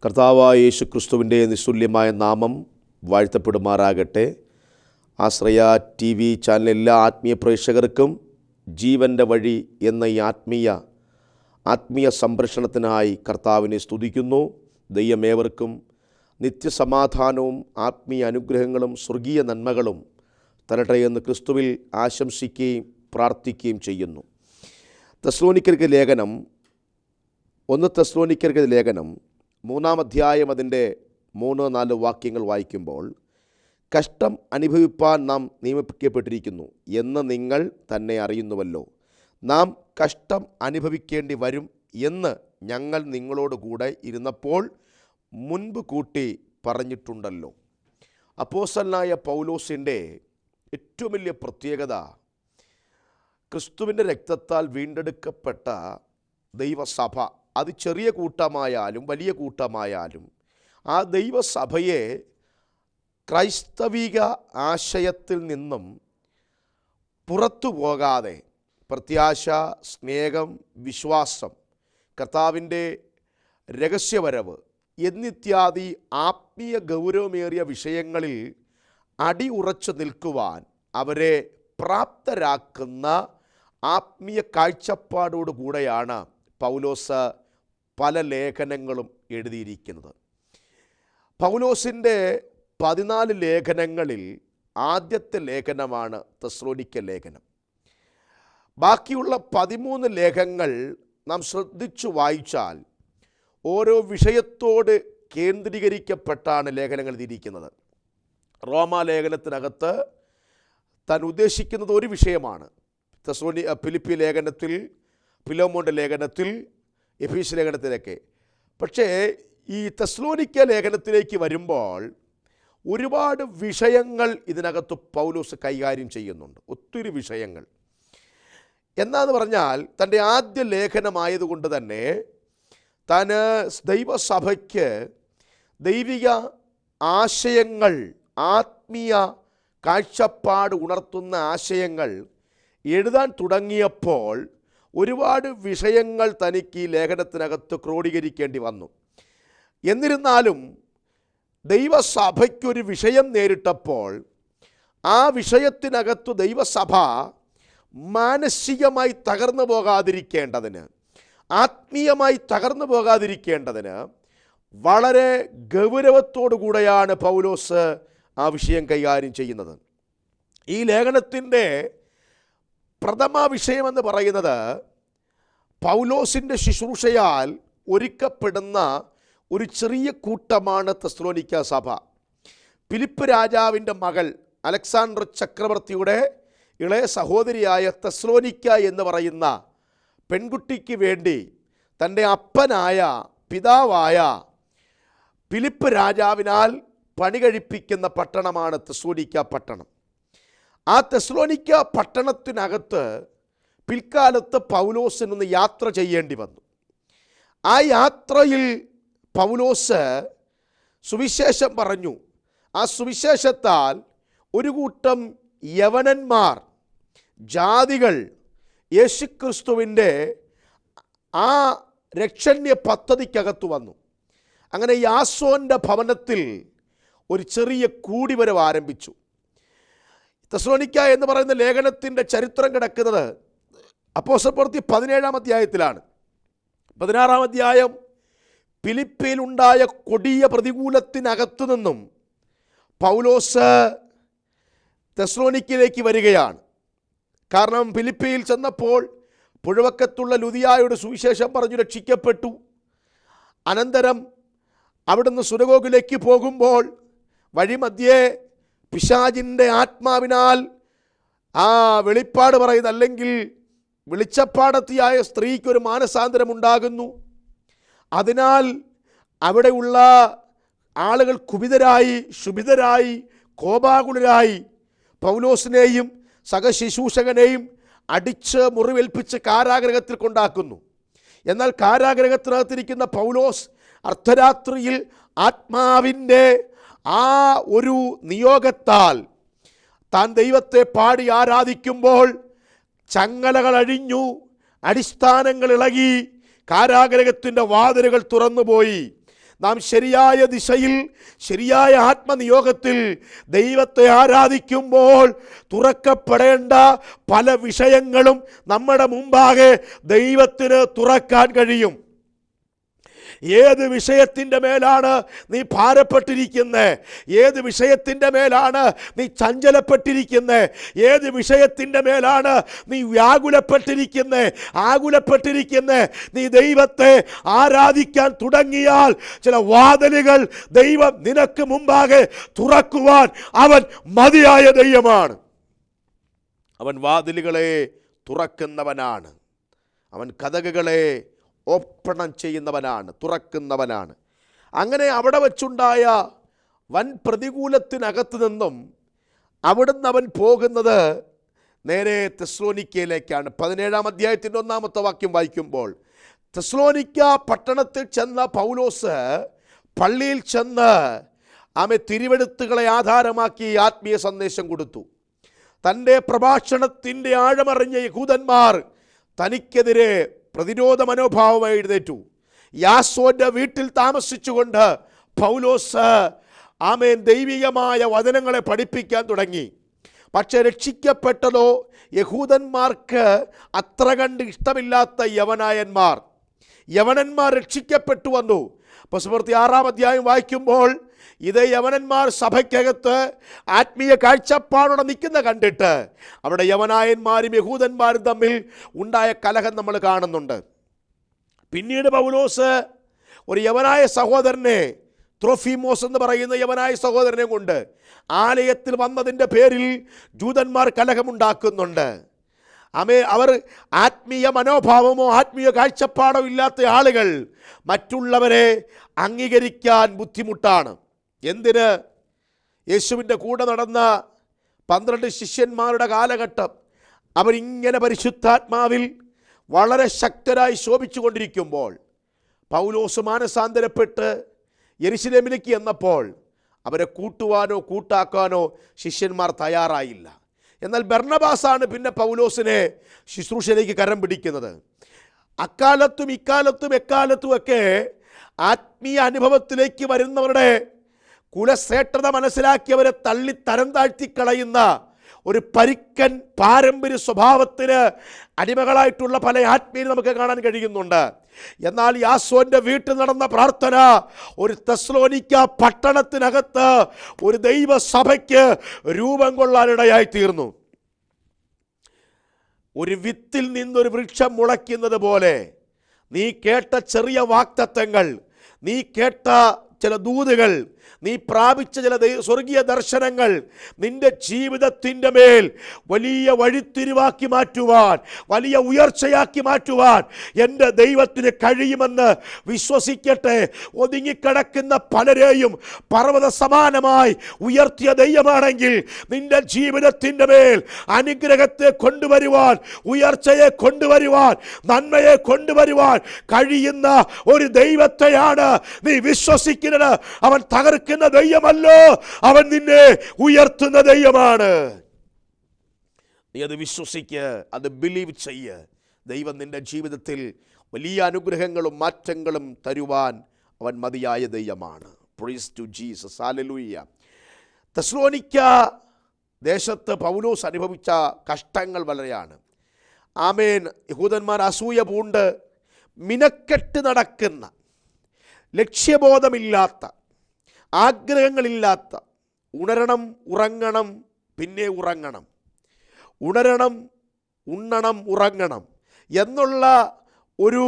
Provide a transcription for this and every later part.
കർത്താവായ യേശു ക്രിസ്തുവിൻ്റെ നിസ്തുല്യമായ നാമം വാഴ്ത്തപ്പെടുമാറാകട്ടെ. ആശ്രയ ടി വി ചാനൽ എല്ലാ ആത്മീയ പ്രേക്ഷകർക്കും ജീവൻ്റെ വഴി എന്ന ഈ ആത്മീയ സംരക്ഷണത്തിനായി കർത്താവിനെ സ്തുതിക്കുന്നു. ദൈവമേവർക്കും നിത്യസമാധാനവും ആത്മീയ അനുഗ്രഹങ്ങളും സ്വർഗീയ നന്മകളും തരട്ടെ എന്ന് ക്രിസ്തുവിൽ ആശംസിക്കുകയും പ്രാർത്ഥിക്കുകയും ചെയ്യുന്നു. തെസ്സലോനിക്കർക്ക് ലേഖനം 1 തെസ്സലോനിക്കർക്ക് ലേഖനം 3-ാം അധ്യായം അതിൻ്റെ 3-4 വാക്യങ്ങൾ വായിക്കുമ്പോൾ, കഷ്ടം അനുഭവിപ്പാൻ നാം നിയമിക്കപ്പെട്ടിരിക്കുന്നു എന്ന് നിങ്ങൾ തന്നെ അറിയുന്നുവല്ലോ. നാം കഷ്ടം അനുഭവിക്കേണ്ടി വരും എന്ന് ഞങ്ങൾ നിങ്ങളോട് കൂടെ ഇരുന്നപ്പോൾ മുൻപ് കൂട്ടി പറഞ്ഞിട്ടുണ്ടല്ലോ. അപ്പോസ്തലനായ പൗലോസിൻ്റെ ഏറ്റവും വലിയ പ്രത്യേകത, ക്രിസ്തുവിൻ്റെ രക്തത്താൽ വീണ്ടെടുക്കപ്പെട്ട ദൈവസഭ, അത് ചെറിയ കൂട്ടമായാലും വലിയ കൂട്ടമായാലും, ആ ദൈവസഭയെ ക്രൈസ്തവിക ആശയത്തിൽ നിന്നും പുറത്തു പോകാതെ പ്രത്യാശ, സ്നേഹം, വിശ്വാസം, കർത്താവിൻ്റെ രഹസ്യവരവ് എന്നിത്യാദി ആത്മീയ ഗൗരവമേറിയ വിഷയങ്ങളിൽ അടിയുറച്ചു നിൽക്കുവാൻ അവരെ പ്രാപ്തരാക്കുന്ന ആത്മീയ കാഴ്ചപ്പാടോടുകൂടെയാണ് പൗലോസ് പല ലേഖനങ്ങളും എഴുതിയിരിക്കുന്നത്. പൗലോസിൻ്റെ 14 ലേഖനങ്ങളിൽ ആദ്യത്തെ ലേഖനമാണ് തെസ്സലോനിക്ക ലേഖനം. ബാക്കിയുള്ള 13 ലേഖനങ്ങൾ നാം ശ്രദ്ധിച്ചു വായിച്ചാൽ ഓരോ വിഷയത്തോട് കേന്ദ്രീകരിക്കപ്പെട്ടാണ് ലേഖനങ്ങൾ എഴുതിയിരിക്കുന്നത്. റോമാലേഖനത്തിനകത്ത് താൻ ഉദ്ദേശിക്കുന്നത് ഒരു വിഷയമാണ്. ഫിലിപ്പി ലേഖനത്തിൽ, ഫിലോമോൻ്റെ ലേഖനത്തിൽ, എഫീസ് ലേഖനത്തിലൊക്കെ. പക്ഷേ ഈ തെസ്സലോനിക്ക ലേഖനത്തിലേക്ക് വരുമ്പോൾ ഒരുപാട് വിഷയങ്ങൾ ഇതിനകത്ത് പൗലോസ് കൈകാര്യം ചെയ്യുന്നുണ്ട്, ഒത്തിരി വിഷയങ്ങൾ. എന്താണെന്ന് പറഞ്ഞാൽ, തൻ്റെ ആദ്യ ലേഖനമായതുകൊണ്ട് തന്നെ താൻ ദൈവസഭയ്ക്ക് ദൈവിക ആശയങ്ങൾ, ആത്മീയ കാഴ്ചപ്പാട് ഉണർത്തുന്ന ആശയങ്ങൾ എഴുതാൻ തുടങ്ങിയപ്പോൾ ഒരുപാട് വിഷയങ്ങൾ തനിക്ക് ഈ ലേഖനത്തിനകത്ത് ക്രോഡീകരിക്കേണ്ടി വന്നു. എന്നിരുന്നാലും ദൈവസഭയ്ക്കൊരു വിഷയം നേരിട്ടപ്പോൾ ആ വിഷയത്തിനകത്ത് ദൈവസഭ മാനസികമായി തകർന്നു പോകാതിരിക്കേണ്ടതിന്, ആത്മീയമായി തകർന്നു പോകാതിരിക്കേണ്ടതിന് വളരെ ഗൗരവത്തോടു കൂടെയാണ് പൗലോസ് ആ വിഷയം കൈകാര്യം ചെയ്യുന്നത്. ഈ ലേഖനത്തിൻ്റെ പ്രഥമ വിഷയമെന്ന് പറയുന്നത് പൗലോസിൻ്റെ ശുശ്രൂഷയാൽ ഒരുക്കപ്പെടുന്ന ഒരു ചെറിയ കൂട്ടമാണ് തെസ്സലോനിക്ക സഭ. ഫിലിപ്പ് രാജാവിൻ്റെ മകൾ അലക്സാണ്ടർ ചക്രവർത്തിയുടെ ഇളയ സഹോദരിയായ തെസ്സലോനിക്ക എന്ന് പറയുന്ന പെൺകുട്ടിക്ക് വേണ്ടി തൻ്റെ അപ്പനായ, പിതാവായ ഫിലിപ്പ് രാജാവിനാൽ പണി കഴിപ്പിക്കുന്ന പട്ടണമാണ് തെസ്സലോനിക്ക പട്ടണം. ആ തെസ്സലോനിക്ക പട്ടണത്തിനകത്ത് പിൽക്കാലത്ത് പൗലോസിനൊന്ന് യാത്ര ചെയ്യേണ്ടി വന്നു. ആ യാത്രയിൽ പൗലോസ് സുവിശേഷം പറഞ്ഞു. ആ സുവിശേഷത്താൽ ഒരു കൂട്ടം യവനന്മാർ, ജാതികൾ യേശുക്രിസ്തുവിൻ്റെ ആ രക്ഷണ്യ പദ്ധതിക്കകത്ത് വന്നു. അങ്ങനെ യാസോൻ്റെ ഭവനത്തിൽ ഒരു ചെറിയ കൂടിവരവ് ആരംഭിച്ചു. തെസ്സലോനിക്ക എന്ന് പറയുന്ന ലേഖനത്തിൻ്റെ ചരിത്രം കിടക്കുന്നത് അപ്പോസ്തലപ്രവൃത്തി 17-ാം അധ്യായത്തിലാണ്. 16-ാം അധ്യായം ഫിലിപ്പിയിലുണ്ടായ കൊടിയ പ്രതികൂലത്തിനകത്തു നിന്നും പൗലോസ് തെസ്സലോനിക്കയിലേക്ക് വരികയാണ്. കാരണം ഫിലിപ്പിയിൽ ചെന്നപ്പോൾ പുഴവക്കത്തുള്ള ലുദിയായുടെ സുവിശേഷം പറഞ്ഞു രക്ഷിക്കപ്പെട്ടു. അനന്തരം അവിടുന്ന് സുനഗോഗിലേക്ക് പോകുമ്പോൾ വഴിമധ്യേ പിശാചിൻ്റെ ആത്മാവിനാൽ ആ വെളിപ്പാട് പറയുന്ന, അല്ലെങ്കിൽ വെളിച്ചപ്പാടത്തിയായ സ്ത്രീക്കൊരു മാനസാന്തരമുണ്ടാകുന്നു. അതിനാൽ അവിടെയുള്ള ആളുകൾ കുപിതരായി, ശുഭിതരായി, കോപാകുലരായി പൗലോസിനെയും സഹശുശ്രൂഷകനെയും അടിച്ച് മുറിവേൽപ്പിച്ച് കാരാഗ്രഹത്തിൽ കൊണ്ടാക്കുന്നു. എന്നാൽ കാരാഗ്രഹത്തിനകത്തിരിക്കുന്ന പൗലോസ് അർദ്ധരാത്രിയിൽ ആത്മാവിൻ്റെ ആ ഒരു നിയോഗത്താൽ താൻ ദൈവത്തെ പാടി ആരാധിക്കുമ്പോൾ ചങ്ങലകൾ അഴിഞ്ഞു, അടിസ്ഥാനങ്ങൾ ഇളകി, കാരാഗ്രഹത്തിൻ്റെ വാതിലുകൾ തുറന്നുപോയി. നാം ശരിയായ ദിശയിൽ, ശരിയായ ആത്മനിയോഗത്തിൽ ദൈവത്തെ ആരാധിക്കുമ്പോൾ തുറക്കപ്പെടേണ്ട പല വിഷയങ്ങളും നമ്മുടെ മുമ്പാകെ ദൈവത്തിന് തുറക്കാൻ കഴിയും. ഏത് വിഷയത്തിൻ്റെ മേലാണ് നീ ഭാരപ്പെട്ടിരിക്കുന്നത്? ഏത് വിഷയത്തിൻ്റെ മേലാണ് നീ ചഞ്ചലപ്പെട്ടിരിക്കുന്നത്? ഏത് വിഷയത്തിൻ്റെ മേലാണ് നീ ആകുലപ്പെട്ടിരിക്കുന്നത്? നീ ദൈവത്തെ ആരാധിക്കാൻ തുടങ്ങിയാൽ ചില വാതിലുകൾ ദൈവം നിനക്ക് മുമ്പാകെ തുറക്കുവാൻ അവൻ മതിയായ ദൈവമാണ്. അവൻ വാതിലുകളെ തുറക്കുന്നവനാണ്. അവൻ കതകുകളെ ഓപ്പൺ ചെയ്യുന്നവനാണ്, തുറക്കുന്നവനാണ്. അങ്ങനെ അവിടെ വച്ചുണ്ടായ വൻ പ്രതികൂലത്തിനകത്ത് നിന്നും അവിടുന്ന് അവൻ പോകുന്നത് നേരെ തെസ്സലോനിക്കയിലേക്കാണ്. 17-ാം അധ്യായത്തിൻ്റെ 1-ാമത്തെ വാക്യം വായിക്കുമ്പോൾ, തെസ്സലോനിക്ക പട്ടണത്തിൽ ചെന്ന പൗലോസ് പള്ളിയിൽ ചെന്ന് തിരുവെഴുത്തുകളെ ആധാരമാക്കി ആത്മീയ സന്ദേശം കൊടുത്തു. തൻ്റെ പ്രഭാഷണത്തിൻ്റെ ആഴമറിഞ്ഞ യഹൂദന്മാർ തനിക്കെതിരെ പ്രതിരോധ മനോഭാവമായി എഴുന്നേറ്റു. യാസോന്റെ വീട്ടിൽ താമസിച്ചുകൊണ്ട് പൗലോസ് ദൈവികമായ വചനങ്ങളെ പഠിപ്പിക്കാൻ തുടങ്ങി. പക്ഷെ രക്ഷിക്കപ്പെട്ടതോ യഹൂദന്മാർക്ക് അത്ര കണ്ട് ഇഷ്ടമില്ലാത്ത യവനന്മാർ രക്ഷിക്കപ്പെട്ടു വന്നു. പ്രവൃത്തി 6-ാം അധ്യായം വായിക്കുമ്പോൾ ഇത് യവനന്മാർ സഭയ്ക്കകത്ത് ആത്മീയ കാഴ്ചപ്പാടോടെ നിൽക്കുന്ന കണ്ടിട്ട് അവിടെ യവനായന്മാരും യഹൂദന്മാരും തമ്മിൽ ഉണ്ടായ കലഹം നമ്മൾ കാണുന്നുണ്ട്. പിന്നീട് പൗലോസ് ഒരു യവനായ സഹോദരനെ, ത്രോഫിമോസ് എന്ന് പറയുന്ന യവനായ സഹോദരനെ കൊണ്ട് ആലയത്തിൽ വന്നതിൻ്റെ പേരിൽ ജൂതന്മാർ കലഹമുണ്ടാക്കുന്നുണ്ട്. അവർ ആത്മീയ മനോഭാവമോ ആത്മീയ കാഴ്ചപ്പാടോ ഇല്ലാത്ത ആളുകൾ മറ്റുള്ളവരെ അംഗീകരിക്കാൻ ബുദ്ധിമുട്ടാണ്. എന്തിന്? യേശുവിൻ്റെ കൂടെ നടന്ന 12 ശിഷ്യന്മാരുടെ കാലഘട്ടം അവരിങ്ങനെ പരിശുദ്ധാത്മാവിൽ വളരെ ശക്തരായി ശോഭിച്ചു കൊണ്ടിരിക്കുമ്പോൾ പൗലോസ് മാനസാന്തരപ്പെട്ട് യെരുശലേമിലേക്ക് എന്നപ്പോൾ അവരെ കൂട്ടുവാനോ കൂട്ടാക്കാനോ ശിഷ്യന്മാർ തയ്യാറായില്ല. എന്നാൽ ബർന്നബാസാണ് പിന്നെ പൗലോസിനെ ശുശ്രൂഷയിലേക്ക് കരം പിടിക്കുന്നത്. അക്കാലത്തും ഇക്കാലത്തും എക്കാലത്തുമൊക്കെ ആത്മീയ അനുഭവത്തിലേക്ക് വരുന്നവരുടെ കുലശ്രേഷ്ഠത മനസ്സിലാക്കിയവരെ തള്ളി തരം താഴ്ത്തിക്കളയുന്ന ഒരു പരിക്കൻ പാരമ്പര്യ സ്വഭാവത്തിന് അടിമകളായിട്ടുള്ള പല ആത്മീയരെ നമുക്ക് കാണാൻ കഴിയുന്നുണ്ട്. എന്നാൽ യാസോന്റെ വീട്ടിൽ നടന്ന പ്രാർത്ഥന ഒരു തെസ്സലോനിക്ക പട്ടണത്തിനകത്ത് ഒരു ദൈവസഭയ്ക്ക് രൂപം കൊള്ളാനിടയായി തീർന്നു. ഒരു വിത്തിൽ നിന്നൊരു വൃക്ഷം മുളയ്ക്കുന്നത് പോലെ നീ കേട്ട ചെറിയ വാക്തത്വങ്ങൾ, നീ കേട്ട ചില ദൂതുകൾ, നീ പ്രാപിച്ച ചില സ്വർഗീയ ദർശനങ്ങൾ നിന്റെ ജീവിതത്തിൻ്റെ മേൽ വലിയ വഴിത്തിരിവാക്കി മാറ്റുവാൻ, വലിയ ഉയർച്ചയാക്കി മാറ്റുവാൻ എൻ്റെ ദൈവത്തിന് കഴിയുമെന്ന് വിശ്വസിക്കട്ടെ. ഒതുങ്ങിക്കിടക്കുന്ന പലരെയും പർവ്വത സമാനമായി ഉയർത്തിയ ദൈവമാണെങ്കിൽ നിന്റെ ജീവിതത്തിൻ്റെ മേൽ അനുഗ്രഹത്തെ കൊണ്ടുവരുവാൻ, ഉയർച്ചയെ കൊണ്ടുവരുവാൻ, നന്മയെ കൊണ്ടുവരുവാൻ കഴിയുന്ന ഒരു ദൈവത്തെയാണ് നീ വിശ്വസിക്കുന്നത്. അവൻ തകർക്കുന്ന ദൈവമല്ലോ, അവൻ നിന്നെ ഉയർത്തുന്ന ദൈവമാണ്. നീ അത് വിശ്വസിക്ക്, അത് ബിലീവ് ചെയ്യ്. ദൈവം നിന്റെ ജീവിതത്തിൽ വലിയ അനുഗ്രഹങ്ങളും മാറ്റങ്ങളും തരുവാൻ അവൻ മതിയായ ദൈവമാണ്. പ്രൈസ് ടു ജീസസ്, ഹല്ലേലൂയ. തെസ്സലോനിക്ക ദേശത്ത് പൗലോസ് അനുഭവിച്ച കഷ്ടങ്ങൾ വളരെയാണ്. യഹൂദന്മാർ അസൂയ പൂണ്ട് മിനക്കെട്ട് നടക്കുന്ന, ലക്ഷ്യബോധമില്ലാത്ത, ആഗ്രഹങ്ങളില്ലാത്ത, ഉണരണം ഉറങ്ങണം പിന്നെ ഉറങ്ങണം, ഉണരണം ഉണ്ണണം ഉറങ്ങണം എന്നുള്ള ഒരു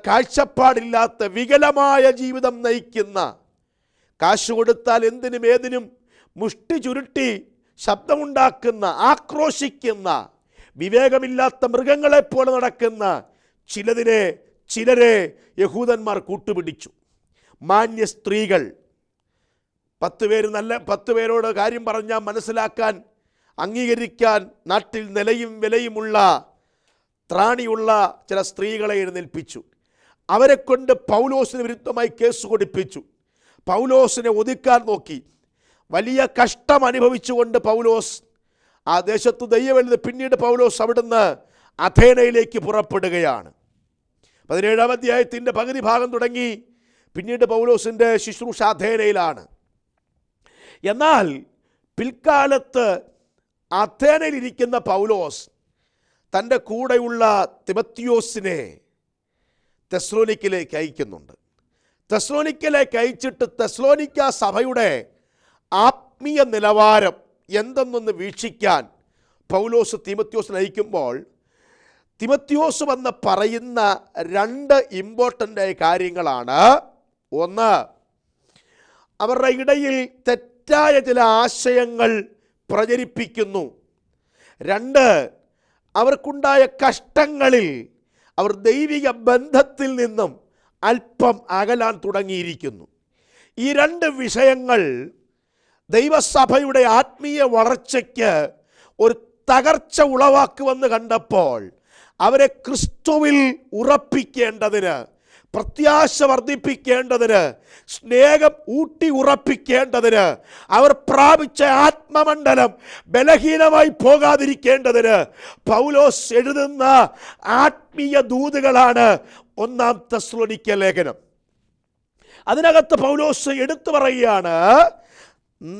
കാഴ്ചപ്പാടില്ലാത്ത വികലമായ ജീവിതം നയിക്കുന്ന, കാശ് കൊടുത്താൽ എന്തിനും ഏതിനും മുഷ്ടി ചുരുട്ടി ശബ്ദമുണ്ടാക്കുന്ന, ആക്രോശിക്കുന്ന, വിവേകമില്ലാത്ത മൃഗങ്ങളെപ്പോലെ നടക്കുന്ന ചിലരെ യഹൂദന്മാർ കൂട്ടുപിടിച്ചു. മാന്യ സ്ത്രീകൾ, 10 പേരോട് കാര്യം പറഞ്ഞാൽ മനസ്സിലാക്കാൻ, അംഗീകരിക്കാൻ നാട്ടിൽ നിലയും വിലയുമുള്ള ത്രാണിയുള്ള ചില സ്ത്രീകളെ എഴുന്നേൽപ്പിച്ചു. അവരെ കൊണ്ട് പൗലോസിന് വിരുദ്ധമായി കേസ് കൊടുപ്പിച്ചു. പൗലോസിനെ ഒതുക്കാൻ നോക്കി. വലിയ കഷ്ടം അനുഭവിച്ചുകൊണ്ട് പൗലോസ് ആ ദേശത്ത് ദൈവമെഴുതി. പിന്നീട് പൗലോസ് അവിടുന്ന് അഥേനയിലേക്ക് പുറപ്പെടുകയാണ്. 17-ാം അധ്യായത്തിൻ്റെ പകുതി ഭാഗം തുടങ്ങി പിന്നീട് പൗലോസിൻ്റെ ശുശ്രൂഷ അഥേനയിലാണ്. എന്നാൽ പിൽക്കാലത്ത് അഥേനയിലിരിക്കുന്ന പൗലോസ് തൻ്റെ കൂടെയുള്ള തിമത്തിയോസിനെ തെസ്സലോനിക്കയിലേക്ക് അയക്കുന്നുണ്ട്. തെസ്സലോനിക്കയിലേക്ക് അയച്ചിട്ട് തെസ്സലോനിക്ക സഭയുടെ ആത്മീയ നിലവാരം എന്തെന്നൊന്ന് വീക്ഷിക്കാൻ പൗലോസ് തിമത്തിയോസിനെ അയക്കുമ്പോൾ തിമത്തിയോസ് വന്ന് പറയുന്ന 2 ഇമ്പോർട്ടൻ്റ് കാര്യങ്ങളാണ്. ഒന്ന്, അവരുടെ ഇടയിൽ തെറ്റായ ചില ആശയങ്ങൾ പ്രചരിപ്പിക്കുന്നു. 2, അവർക്കുണ്ടായ കഷ്ടങ്ങളിൽ അവർ ദൈവിക ബന്ധത്തിൽ നിന്നും അല്പം അകലാൻ തുടങ്ങിയിരിക്കുന്നു. ഈ 2 വിഷയങ്ങൾ ദൈവസഭയുടെ ആത്മീയ വളർച്ചയ്ക്ക് ഒരു തകർച്ച ഉളവാക്കുമെന്ന് കണ്ടപ്പോൾ അവരെ ക്രിസ്തുവിൽ ഉറപ്പിക്കേണ്ടതിന്, പ്രത്യാശ വർദ്ധിപ്പിക്കേണ്ടതിന്, സ്നേഹം ഊട്ടി ഉറപ്പിക്കേണ്ടതിന്, അവർ പ്രാപിച്ച ആത്മമണ്ഡലം ബലഹീനമായി പോകാതിരിക്കേണ്ടതിന് പൗലോസ് എഴുതുന്ന ആത്മീയ ദൂതുകളാണ് 1 തെസ്സലോനിക്ക ലേഖനം. അതിനകത്ത് പൗലോസ് എടുത്തു പറയുകയാണ്,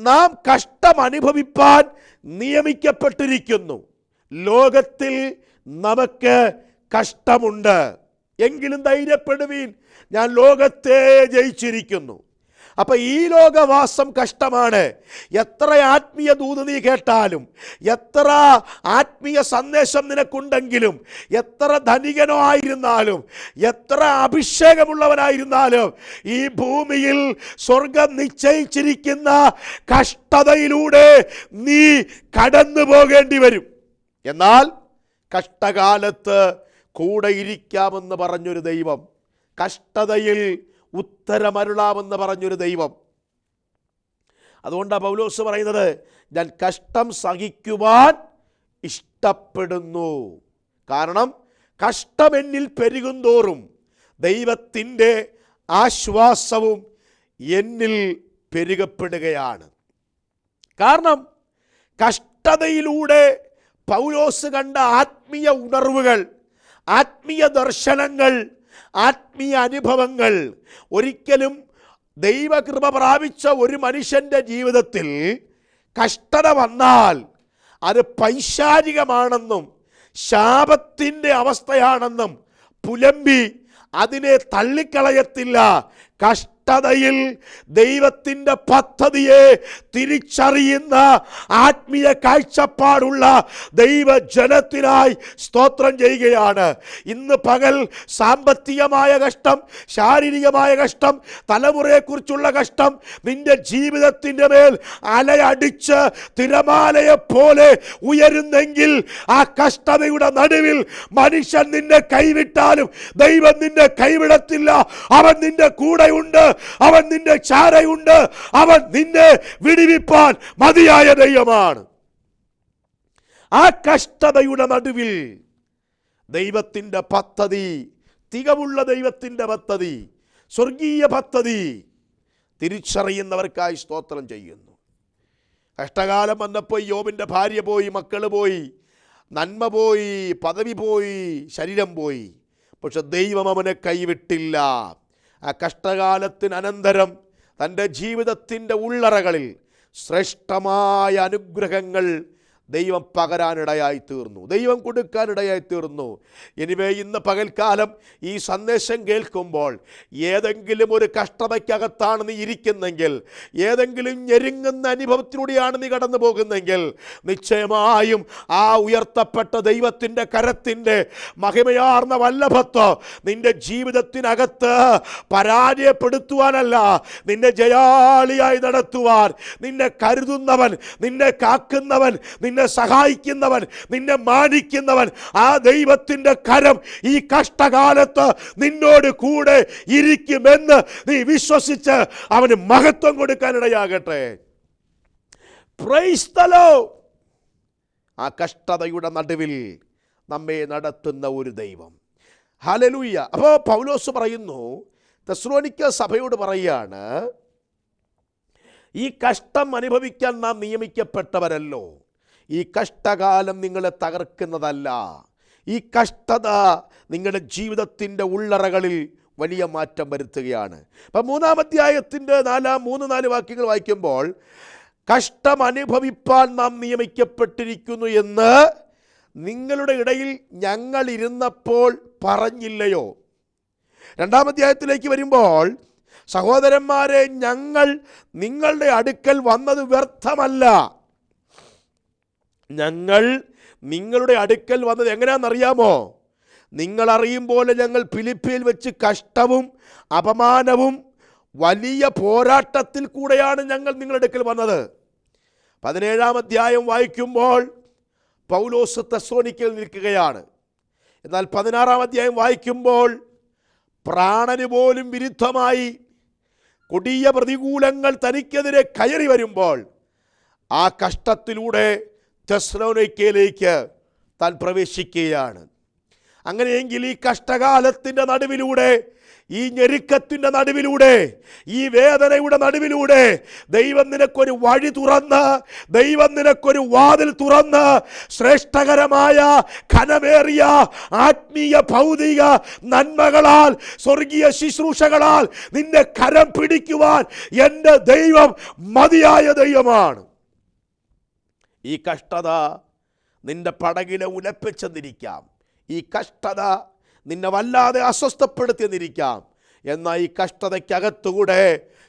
നാം കഷ്ടം അനുഭവിപ്പാൻ നിയമിക്കപ്പെട്ടിരിക്കുന്നു. ലോകത്തിൽ നമുക്ക് കഷ്ടമുണ്ട്, എങ്കിലും ധൈര്യപ്പെടുവീൻ, ഞാൻ ലോകത്തെ ജയിച്ചിരിക്കുന്നു. അപ്പം ഈ ലോകവാസം കഷ്ടമാണ്. എത്ര ആത്മീയ ദൂത് നീ കേട്ടാലും, എത്ര ആത്മീയ സന്ദേശം നിനക്കുണ്ടെങ്കിലും, എത്ര ധനികനോ ആയിരുന്നാലും, എത്ര അഭിഷേകമുള്ളവനായിരുന്നാലും, ഈ ഭൂമിയിൽ സ്വർഗം നിശ്ചയിച്ചിരിക്കുന്ന കഷ്ടതയിലൂടെ നീ കടന്നു പോകേണ്ടി വരും. എന്നാൽ കഷ്ടകാലത്ത് കൂടെ ഇരിക്കാമെന്ന് പറഞ്ഞൊരു ദൈവം, കഷ്ടതയിൽ ഉത്തരമരുളാമെന്ന് പറഞ്ഞൊരു ദൈവം. അതുകൊണ്ടാണ് പൗലോസ് പറയുന്നത്, ഞാൻ കഷ്ടം സഹിക്കുവാൻ ഇഷ്ടപ്പെടുന്നു. കാരണം കഷ്ടം എന്നിൽ പെരുകുന്തോറും ദൈവത്തിൻ്റെ ആശ്വാസവും എന്നിൽ പെരുകപ്പെടുകയാണ്. കാരണം കഷ്ടതയിലൂടെ പൗലോസ് കണ്ട ആത്മീയ ഉണർവുകൾ, ആത്മീയ ദർശനങ്ങൾ, ആത്മീയ അനുഭവങ്ങൾ ഒരിക്കലും ദൈവകൃപ പ്രാപിച്ച ഒരു മനുഷ്യൻ്റെ ജീവിതത്തിൽ കഷ്ടത വന്നാൽ അത് പൈശാചികമാണെന്നും ശാപത്തിൻ്റെ അവസ്ഥയാണെന്നും പുലമ്പി അതിനെ തള്ളിക്കളയത്തില്ല. കഷ്ടതയിൽ ദൈവത്തിൻ്റെ പദ്ധതിയെ തിരിച്ചറിയുന്ന ആത്മീയ കാഴ്ചപ്പാടുള്ള ദൈവജനത്തിനായി സ്തോത്രം ചെയ്യുകയാണ്. ഇന്ന് പകൽ സാമ്പത്തികമായ കഷ്ടം, ശാരീരികമായ കഷ്ടം, തലമുറയെക്കുറിച്ചുള്ള കഷ്ടം നിന്റെ ജീവിതത്തിൻ്റെ മേൽ അലയടിച്ച് തിരമാലയെപ്പോലെ ഉയരുന്നെങ്കിൽ ആ കഷ്ടതയുടെ നടുവിൽ മനുഷ്യൻ നിന്നെ കൈവിട്ടാലും ദൈവം നിന്നെ കൈവിടത്തില്ല. അവൻ നിന്റെ കൂടെ ഉണ്ട്, അവൻ നിന്റെ ചാരയുണ്ട്, അവൻ നിന്നെ വിടിവിപ്പാൻ മതിയായ ദൈവമാണ്. ആ കഷ്ടതയുടെ നടുവിൽ ദൈവത്തിൻ്റെ പദ്ധതി, തികവുള്ള ദൈവത്തിൻ്റെ പദ്ധതി, സ്വർഗീയ പദ്ധതി തിരിച്ചറിയുന്നവർക്കായി സ്തോത്രം ചെയ്യുന്നു. കഷ്ടകാലം വന്നപ്പോൾ യോബിൻ്റെ ഭാര്യ പോയി, മക്കൾ പോയി, നന്മ പോയി, പദവി പോയി, ശരീരം പോയി. പക്ഷെ ദൈവം അവനെ കൈവിട്ടില്ല. ആ കഷ്ടകാലത്തിനനന്തരം തൻ്റെ ജീവിതത്തിൻ്റെ ഉള്ളറകളിൽ ശ്രേഷ്ഠമായ അനുഗ്രഹങ്ങൾ ദൈവം പകരാനിടയായി തീർന്നു, ദൈവം കൊടുക്കാനിടയായി തീർന്നു. എനിവേ ഇന്ന് പകൽക്കാലം ഈ സന്ദേശം കേൾക്കുമ്പോൾ ഏതെങ്കിലും ഒരു കഷ്ടതയ്ക്കകത്താണ് നീ ഇരിക്കുന്നെങ്കിൽ, ഏതെങ്കിലും ഞെരുങ്ങുന്ന അനുഭവത്തിലൂടെയാണ് നീ കടന്നു പോകുന്നെങ്കിൽ, നിശ്ചയമായും ആ ഉയർത്തപ്പെട്ട ദൈവത്തിൻ്റെ കരത്തിൻ്റെ മഹിമയാർന്ന വല്ലഭത്വം നിൻ്റെ ജീവിതത്തിനകത്ത് പരാജയപ്പെടുത്തുവാനല്ല, നിന്നെ ജയാളിയായി നടത്തുവാൻ, നിന്നെ കരുതുന്നവൻ, നിന്നെ കാക്കുന്നവൻ, നിന്നെ സഹായിക്കുന്നവൻ, നിന്നെ മാനിക്കുന്നവൻ, ആ ദൈവത്തിൻ്റെ കരം ഈ കഷ്ടകാലത്ത് നിന്നോട് കൂടെ ഇരിക്കുമെന്ന് നീ വിശ്വസിച്ച് അവന് മഹത്വം കൊടുക്കാനിടയാകട്ടെ. Praise the Lord. ആ കഷ്ടതയുടെ നടുവിൽ നമ്മെ നടത്തുന്ന ഒരു ദൈവം. ഹല്ലേലൂയ. അപ്പോൾ പൗലോസ് പറയുന്നു, തെസ്സലോനിക്ക സഭയോട് പറയുകയാണ്, ഈ കഷ്ടം അനുഭവിക്കാൻ നാം നിയമിക്കപ്പെട്ടവരല്ലോ. ഈ കഷ്ടകാലം നിങ്ങളെ തകർക്കുന്നതല്ല. ഈ കഷ്ടത നിങ്ങളുടെ ജീവിതത്തിൻ്റെ ഉള്ളറകളിൽ വലിയ മാറ്റം വരുത്തുകയാണ്. അപ്പം 3-ാം അധ്യായത്തിൻ്റെ 3-4 വാക്യങ്ങൾ വായിക്കുമ്പോൾ, കഷ്ടം അനുഭവിപ്പാൻ നാം നിയമിക്കപ്പെട്ടിരിക്കുന്നു എന്ന് നിങ്ങളുടെ ഇടയിൽ ഞങ്ങൾ ഇരുന്നപ്പോൾ പറഞ്ഞില്ലയോ? 2-ാം അധ്യായത്തിലേക്ക് വരുമ്പോൾ, സഹോദരന്മാരെ, ഞങ്ങൾ നിങ്ങളുടെ അടുക്കൽ വന്നത് വ്യർത്ഥമല്ല. ഞങ്ങൾ നിങ്ങളുടെ അടുക്കൽ വന്നത് എങ്ങനെയാണെന്നറിയാമോ? നിങ്ങളറിയും പോലെ ഞങ്ങൾ ഫിലിപ്പിയിൽ വെച്ച് കഷ്ടവും അപമാനവും വലിയ പോരാട്ടത്തിൽ കൂടെയാണ് ഞങ്ങൾ നിങ്ങളുടെ അടുക്കൽ വന്നത്. 17-ാം അധ്യായം വായിക്കുമ്പോൾ പൗലോസ് തെസ്സലോനിക്കയിൽ നിൽക്കുകയാണ്. എന്നാൽ 16-ാം അധ്യായം വായിക്കുമ്പോൾ പ്രാണന് പോലും വിരുദ്ധമായി കൊടിയ പ്രതികൂലങ്ങൾ തനിക്കെതിരെ കയറി വരുമ്പോൾ ആ കഷ്ടത്തിലൂടെ തെസ്സലോനിക്കയിലേക്ക് താൻ പ്രവേശിക്കുകയാണ്. അങ്ങനെയെങ്കിൽ ഈ കഷ്ടകാലത്തിൻ്റെ നടുവിലൂടെ, ഈ ഞെരുക്കത്തിൻ്റെ നടുവിലൂടെ, ഈ വേദനയുടെ നടുവിലൂടെ ദൈവം നിനക്കൊരു വഴി തുറന്ന്, ദൈവം നിനക്കൊരു വാതിൽ തുറന്ന് ശ്രേഷ്ഠകരമായ ഘനമേറിയ ആത്മീയ ഭൗതിക നന്മകളാൽ, സ്വർഗീയ ശുശ്രൂഷകളാൽ നിന്നെ കരം പിടിക്കുവാൻ എൻ്റെ ദൈവം മതിയായ ദൈവമാണ്. ഈ കഷ്ടത നിന്റെ പടകിനെ ഉലപ്പിച്ചെന്നിരിക്കാം, ഈ കഷ്ടത നിന്നെ വല്ലാതെ അസ്വസ്ഥപ്പെടുത്തിയെന്നിരിക്കാം. എന്നാൽ ഈ കഷ്ടതയ്ക്കകത്തുകൂടെ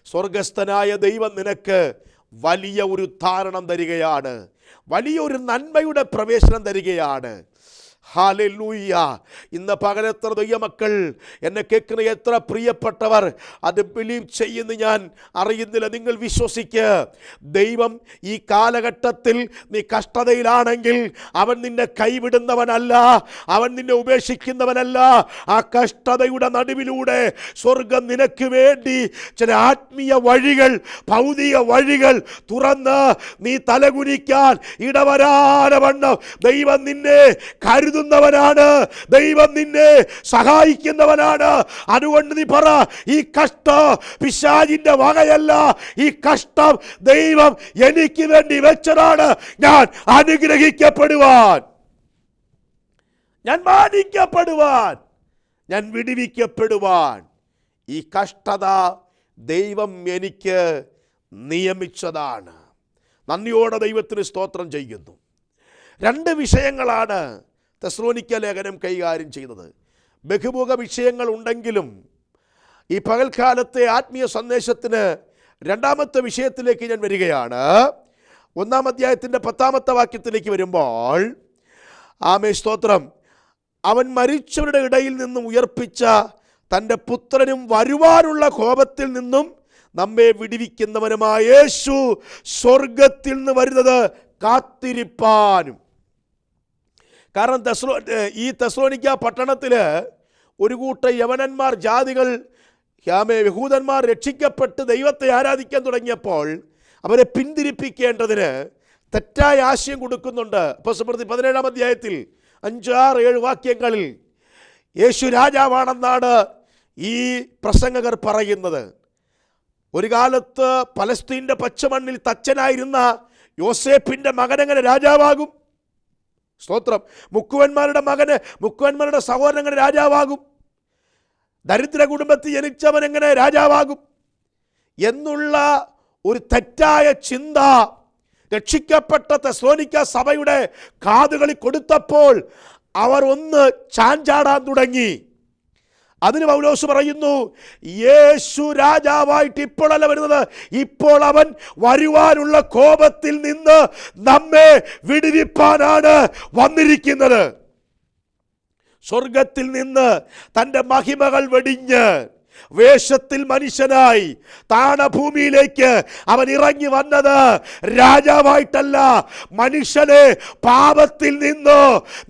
സ്വർഗസ്ഥനായ ദൈവം നിനക്ക് വലിയ ഒരു ഉദ്ധാരണം തരികയാണ്, വലിയൊരു നന്മയുടെ പ്രവേശനം തരികയാണ്. ഹല്ലേലൂയ. ഇന്ന് പകലെത്ര ദൈവമക്കൾ എന്നെ കേൾക്കുന്ന എത്ര പ്രിയപ്പെട്ടവർ അത് ബിലീവ് ചെയ്യുന്നു ഞാൻ അറിയുന്നില്ല. നിങ്ങൾ വിശ്വസിക്ക്. ദൈവം ഈ കാലഘട്ടത്തിൽ നീ കഷ്ടതയിലാണെങ്കിൽ അവൻ നിന്നെ കൈവിടുന്നവനല്ല, അവൻ നിന്നെ ഉപേക്ഷിക്കുന്നവനല്ല. ആ കഷ്ടതയുടെ നടുവിലൂടെ സ്വർഗം നിനക്ക് വേണ്ടി ചില ആത്മീയ വഴികൾ, ഭൗതിക വഴികൾ തുറന്ന് നീ തലകുനിക്കാൻ ഇടവരാതെ വണ്ണം ദൈവം നിന്നെ കരുതുന്നവനാണ്, ദൈവം നിന്നെ സഹായിക്കുന്നവനാണ്. അതുകൊണ്ട് നീ പറ, ഈ കഷ്ടം പിശാചിന്റെ വകയല്ല, ഈ കഷ്ടം ദൈവം എനിക്ക് വേണ്ടി വെച്ചതാണ്. ഞാൻ അനുഗ്രഹിക്കപ്പെടുവാൻ, ഞാൻ മാനിക്കപ്പെടുവാൻ, ഞാൻ വിടുവിക്കപ്പെടുവാൻ ഈ കഷ്ടത ദൈവം എനിക്ക് നിയമിച്ചതാണ്. നന്ദിയോടെ ദൈവത്തിന് സ്തോത്രം ചെയ്യുന്നു. 2 വിഷയങ്ങളാണ് തെസ്സലോനിക്ക ലേഖനം കൈകാര്യം ചെയ്യുന്നത്. ബഹുമുഖ വിഷയങ്ങൾ ഉണ്ടെങ്കിലും ഈ പകൽക്കാലത്തെ ആത്മീയ സന്ദേശത്തിന് 2-ാമത്തെ വിഷയത്തിലേക്ക് ഞാൻ വരികയാണ്. 1-ാം അധ്യായത്തിൻ്റെ 10-ാമത്തെ വാക്യത്തിലേക്ക് വരുമ്പോൾ, ആമേ സ്തോത്രം, അവൻ മരിച്ചവരുടെ ഇടയിൽ നിന്നും ഉയർപ്പിച്ച തൻ്റെ പുത്രനും വരുവാനുള്ള കോപത്തിൽ നിന്നും നമ്മെ വിടുവിക്കുന്നവനുമായ യേശു സ്വർഗത്തിൽ നിന്ന് വരുന്നത് കാത്തിരിപ്പാനും. കാരണം ഈ തെസ്സലോനിക്ക പട്ടണത്തിൽ ഒരു കൂട്ടം യവനന്മാർ, ജാതികൾ, യഹൂദന്മാർ രക്ഷിക്കപ്പെട്ട് ദൈവത്തെ ആരാധിക്കാൻ തുടങ്ങിയപ്പോൾ അവരെ പിന്തിരിപ്പിക്കേണ്ടതിന് തെറ്റായ ആശയം കൊടുക്കുന്നുണ്ട്. അപ്പോസ്തലപ്രവൃത്തി 17-ാം അധ്യായത്തിൽ 5-6-7 വാക്യങ്ങളിൽ യേശു രാജാവാണെന്നാണ് ഈ പ്രസംഗകർ പറയുന്നത്. ഒരു കാലത്ത് പലസ്തീൻ്റെ പച്ചമണ്ണിൽ തച്ചനായിരുന്ന യോസേപ്പിൻ്റെ മകനെങ്ങനെ രാജാവാകും? സ്തോത്രം. മുക്കുവന്മാരുടെ സഹോദരൻ എങ്ങനെ രാജാവാകും? ദരിദ്ര കുടുംബത്തിൽ ജനിച്ചവൻ എങ്ങനെ രാജാവാകും എന്നുള്ള ഒരു തെറ്റായ ചിന്ത രക്ഷിക്കപ്പെട്ട തെസ്സലോനിക്ക സഭയുടെ കാതുകളിൽ കൊടുത്തപ്പോൾ അവർ ഒന്ന് ചാഞ്ചാടാൻ തുടങ്ങി. അതിന് പൗലോസ് പറയുന്നു, യേശു രാജാവായിട്ട് ഇപ്പോഴല്ല വരുന്നത്, ഇപ്പോൾ അവൻ വരുവാനുള്ള കോപത്തിൽ നിന്ന് നമ്മെ വിടുവിപ്പാനാണ് വന്നിരിക്കുന്നത്. സ്വർഗത്തിൽ നിന്ന് തൻ്റെ മഹിമകൾ വെടിഞ്ഞ് വേഷത്തിൽ മനുഷ്യനായി താണഭൂമിയിലേക്ക് അവൻ ഇറങ്ങി വന്നത് രാജാവായിട്ടല്ല, മനുഷ്യനെ പാപത്തിൽ നിന്നോ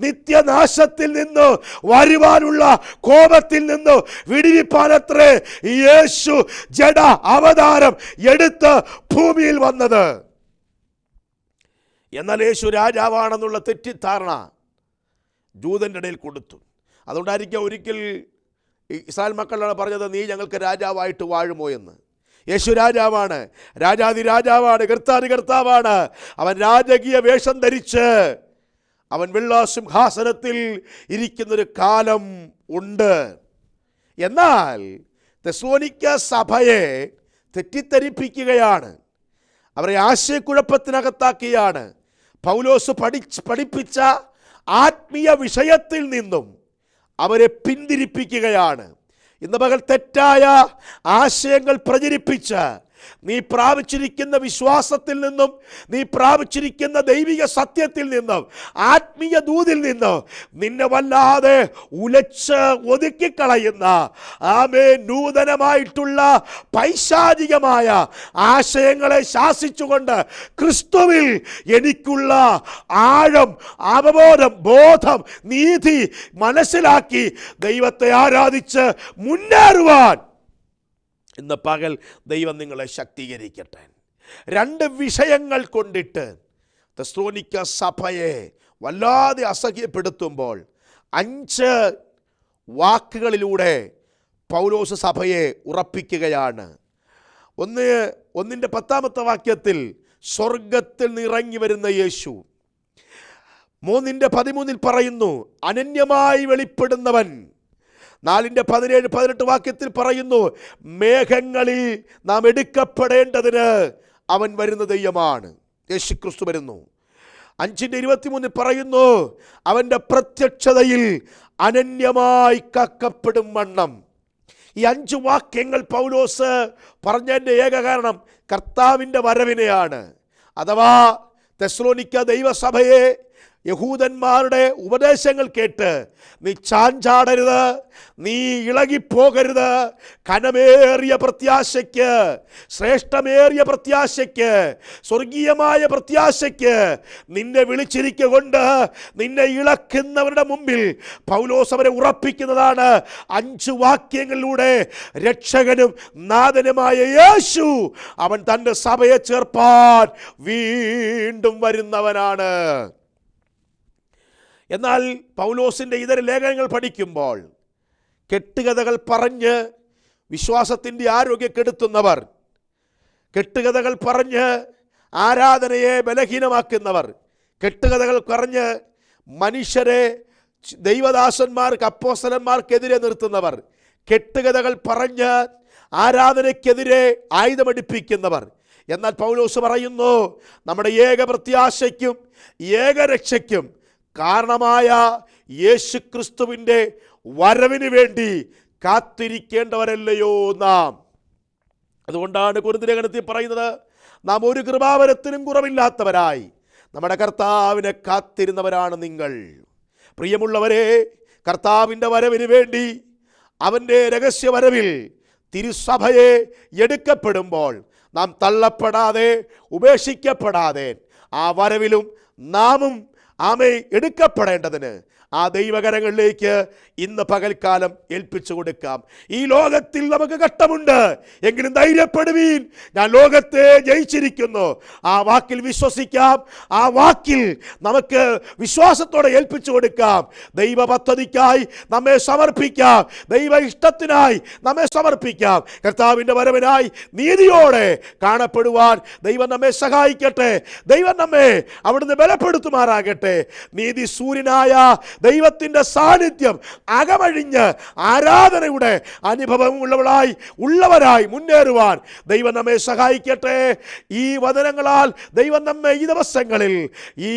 നിത്യനാശത്തിൽ നിന്നോ വരുവാനുള്ള കോപത്തിൽ നിന്നോ വിടുവിപ്പാനത്രേ യേശു ജഡ അവതാരം എടുത്ത് ഭൂമിയിൽ വന്നത്. എന്നാൽ യേശു രാജാവാണെന്നുള്ള തെറ്റിദ്ധാരണ ജൂതൻ്റെ ഇടയിൽ കൊടുത്തു. അതുകൊണ്ടായിരിക്കും ഒരിക്കൽ ഇസ്രായേൽ മക്കളാണ് പറഞ്ഞത്, നീ ഞങ്ങൾക്ക് രാജാവായിട്ട് വാഴുമോ എന്ന്. യേശു രാജാവാണ്, രാജാതിരാജാവാണ്, കർത്താവാണ്. അവൻ രാജകീയ വേഷം ധരിച്ച് അവൻ വെള്ളാസിംഹാസനത്തിൽ ഇരിക്കുന്നൊരു കാലം ഉണ്ട്. എന്നാൽ തെസ്സലോനിക്ക സഭയെ തെറ്റിദ്ധരിപ്പിക്കുകയാണ്, അവരെ ആശയക്കുഴപ്പത്തിനകത്താക്കിയാണ്. പൗലോസ് പഠിപ്പിച്ച ആത്മീയ വിഷയത്തിൽ നിന്നും അവരെ പിന്തിരിപ്പിക്കുകയാണ്. ഇന്ന് പകൽ തെറ്റായ ആശയങ്ങൾ പ്രചരിപ്പിച്ച് നീ പ്രാപിച്ചിരിക്കുന്ന വിശ്വാസത്തിൽ നിന്നും, നീ പ്രാപിച്ചിരിക്കുന്ന ദൈവിക സത്യത്തിൽ നിന്നും, ആത്മീയ ദൂതിൽ നിന്നും നിന്നെ വല്ലാതെ ഉലച്ച് ഒതുക്കിക്കളയുന്ന നൂതനമായിട്ടുള്ള പൈശാചികമായ ആശയങ്ങളെ ശാസിച്ചുകൊണ്ട് ക്രിസ്തുവിൽ എനിക്കുള്ള ആഴം, അവബോധം, ബോധം, നീതി മനസ്സിലാക്കി ദൈവത്തെ ആരാധിച്ച് മുന്നേറുവാൻ ഇന്ന് പകൽ ദൈവം നിങ്ങളെ ശക്തീകരിക്കട്ടെ. 2 വിഷയങ്ങൾ കൊണ്ടിട്ട് തെസ്സലോനിക്ക സഭയെ വല്ലാതെ അസഹ്യപ്പെടുത്തുമ്പോൾ 5 വാക്കുകളിലൂടെ പൗലോസ് സഭയെ ഉറപ്പിക്കുകയാണ്. 1:10 വാക്യത്തിൽ സ്വർഗത്തിൽ നിറങ്ങി വരുന്ന യേശു. 3:13 പറയുന്നു അനന്യമായി വെളിപ്പെടുന്നവൻ. 4:17-18 വാക്യത്തിൽ പറയുന്നു മേഘങ്ങളിൽ നാം എടുക്കപ്പെടേണ്ടതിന് അവൻ വരുന്ന ദൈവമാണ്, യേശുക്രിസ്തു വരുന്നു. 5:23 പറയുന്നു അവൻ്റെ പ്രത്യക്ഷതയിൽ അനന്യമായി കാക്കപ്പെടും വണ്ണം. ഈ 5 വാക്യങ്ങൾ പൗലോസ് പറഞ്ഞതിൻ്റെ ഏക കാരണം കർത്താവിൻ്റെ വരവിനെയാണ്. അഥവാ തെസ്സലോനിക്ക ദൈവസഭയെ യഹൂദന്മാരുടെ ഉപദേശങ്ങൾ കേട്ട് നീ ചാഞ്ചാടരുത്, നീ ഇളകിപ്പോകരുത്. കനമേറിയ പ്രത്യാശയ്ക്ക്, ശ്രേഷ്ഠമേറിയ പ്രത്യാശയ്ക്ക്, സ്വർഗീയമായ പ്രത്യാശയ്ക്ക് നിന്നെ വിളിച്ചിരിക്കൊണ്ട് നിന്നെ ഇളക്കുന്നവരുടെ മുമ്പിൽ പൗലോസ് അവരെ ഉറപ്പിക്കുന്നതാണ് 5 വാക്യങ്ങളിലൂടെ. രക്ഷകനും നാഥനുമായ യേശു അവൻ തൻ്റെ സഭയെ ചേർപ്പാൻ വീണ്ടും വരുന്നവനാണ്. എന്നാൽ പൗലോസിൻ്റെ ഇതര ലേഖനങ്ങൾ പഠിക്കുമ്പോൾ കെട്ടുകഥകൾ പറഞ്ഞ് വിശ്വാസത്തിൻ്റെ ആരോഗ്യം കെടുത്തുന്നവർ, കെട്ടുകഥകൾ പറഞ്ഞ് ആരാധനയെ ബലഹീനമാക്കുന്നവർ, കെട്ടുകഥകൾ പറഞ്ഞ് മനുഷ്യരെ ദൈവദാസന്മാർക്ക്, അപ്പോസ്തലന്മാർക്കെതിരെ നിർത്തുന്നവർ, കെട്ടുകഥകൾ പറഞ്ഞ് ആരാധനയ്ക്കെതിരെ ആയുധമടിപ്പിക്കുന്നവർ. എന്നാൽ പൗലോസ് പറയുന്നു നമ്മുടെ ഏക പ്രത്യാശയ്ക്കും ഏകരക്ഷയ്ക്കും കാരണമായ യേശുക്രിസ്തുവിൻ്റെ വരവിന് വേണ്ടി കാത്തിരിക്കേണ്ടവരല്ലയോ നാം. അതുകൊണ്ടാണ് കൊരിന്ത്യർ ലേഖനത്തിൽ പറയുന്നത് നാം ഒരു കൃപാവരത്തിനും കുറവില്ലാത്തവരായി നമ്മുടെ കർത്താവിനെ കാത്തിരുന്നവരാണ് നിങ്ങൾ. പ്രിയമുള്ളവരെ, കർത്താവിൻ്റെ വരവിന് വേണ്ടി, അവൻ്റെ രഹസ്യവരവിൽ തിരുസഭയെ എടുക്കപ്പെടുമ്പോൾ നാം തള്ളപ്പെടാതെ, ഉപേക്ഷിക്കപ്പെടാതെ ആ വരവിലും നാമും എടുക്കപ്പെടേണ്ടതിന് ആ ദൈവകരങ്ങളിലേക്ക് ഇന്ന് പകൽക്കാലം ഏൽപ്പിച്ചു കൊടുക്കാം. ഈ ലോകത്തിൽ നമുക്ക് ഘട്ടമുണ്ട്, എങ്കിലും ധൈര്യപ്പെടുവീൻ, ഞാൻ ലോകത്തെ ജയിച്ചിരിക്കുന്നു. ആ വാക്കിൽ വിശ്വസിക്കാം, ആ വാക്കിൽ നമുക്ക് വിശ്വാസത്തോടെ ഏൽപ്പിച്ചു കൊടുക്കാം. ദൈവ പദ്ധതിക്കായി നമ്മെ സമർപ്പിക്കാം, ദൈവ ഇഷ്ടത്തിനായി നമ്മെ സമർപ്പിക്കാം. കർത്താവിൻ്റെ വരവിനായി നീതിയോടെ കാണപ്പെടുവാൻ ദൈവം നമ്മെ സഹായിക്കട്ടെ. ദൈവം നമ്മെ അവിടുന്ന് ബലപ്പെടുത്തുമാറാകട്ടെ. നീതി സൂര്യനായ ദൈവത്തിൻ്റെ സാന്നിധ്യം അകമഴിഞ്ഞ് ആരാധനയുടെ അനുഭവം ഉള്ളവരായി മുന്നേറുവാൻ ദൈവം നമ്മെ സഹായിക്കട്ടെ. ഈ വചനങ്ങളാൽ ദൈവം നമ്മെ ഈ ദിവസങ്ങളിൽ ഈ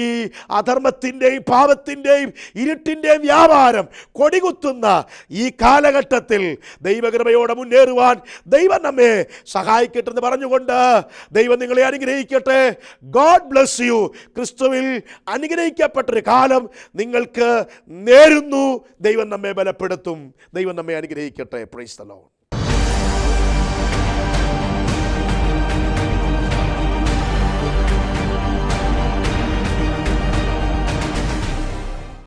അധർമ്മത്തിൻ്റെയും പാപത്തിൻ്റെയും ഇരുട്ടിൻ്റെയും വ്യാപാരം കൊടികുത്തുന്ന ഈ കാലഘട്ടത്തിൽ ദൈവകൃപയോടെ മുന്നേറുവാൻ ദൈവം നമ്മെ സഹായിക്കട്ടെ എന്ന് പറഞ്ഞുകൊണ്ട് ദൈവം നിങ്ങളെ അനുഗ്രഹിക്കട്ടെ. God bless you. ക്രിസ്തുവിൽ അനുഗ്രഹിക്കപ്പെട്ടൊരു കാലം നിങ്ങൾക്ക് നേരുന്നു. ദൈവം നമ്മെ ബലപ്പെടുത്തും. ദൈവം നമ്മെ അനുഗ്രഹിക്കട്ടെ. Praise the Lord.